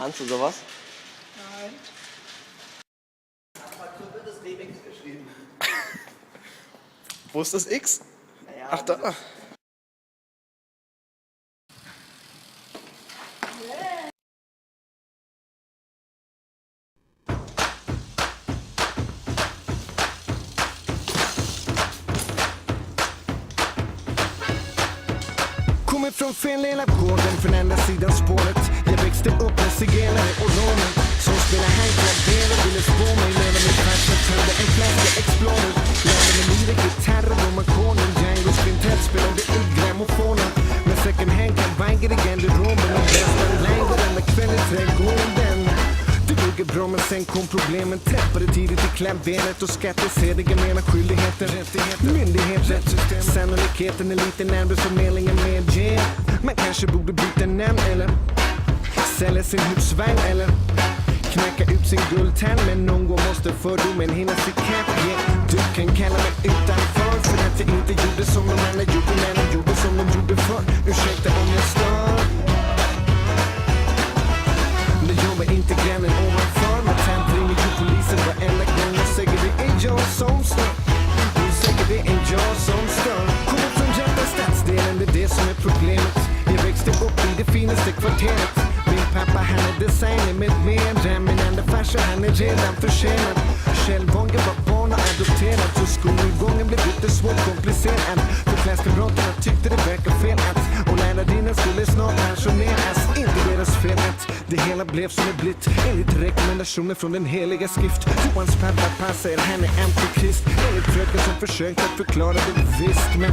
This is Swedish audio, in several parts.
Hans oder was? Nein. Wird das Remix geschrieben? Wo ist das X? Naja, Ach da. Kommer från fel lilla gården från andra sidan spåret. Jag växte upp med zigenare och romer som spelar handklaver och ville spå mig. Lärde mig farsa tände en flaska Explorer. Lärde mig livet, gitarr och domarkonen. Django Spintet spelade ut grammofonen. Med second hand kan vagga i garderoben och bästa längre den där kvällen i trädgården. Det låg bra men sen kom problemen. Träffade tidigt i klämbenet och skattesedel menar skyldigheter. Myndigheter, sannolikheten är lite närmare förmedlingen med J. Man kanske borde byta namn eller sälja sin husvagn eller knacka ut sin guldtand. Men någon gång måste fördomen hinna sig kapp. Du kan kalla mig utanför för att jag inte gjorde som de andra gjorde. Men de gjorde som de gjorde förr. Ursäkta om jag stör. Men jag var inte grannen ovanför. Men tant ringer ju polisen varenda gång och säger det är jag som stör. Hon säger det är jag som stör. Kommer från jävla stadsdelen, det är det som är problemet. Jag växte upp i det finaste kvarteret. Min pappa han är designer med mera. Min andra farsa han är redan försenad. Självgången var barn och adopterad. Så skolgången blev lite svårt komplicerad. För klasskamraterna tyckte det verkar fel att och lärarinnan skulle snart pensioneras. Inte deras fel att det hela blev som det blivit. Enligt rekommendationer från den heliga skrift. Johans pappa säger han är antikrist. Enligt fröken som försökt att förklara det visst. Men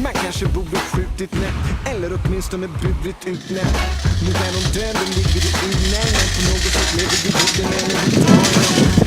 man kanske borde skjutit nej. Eller åtminstone burit ut nej. Nu är de döden ligger i urnan. Men på något sätt lever vi bort den än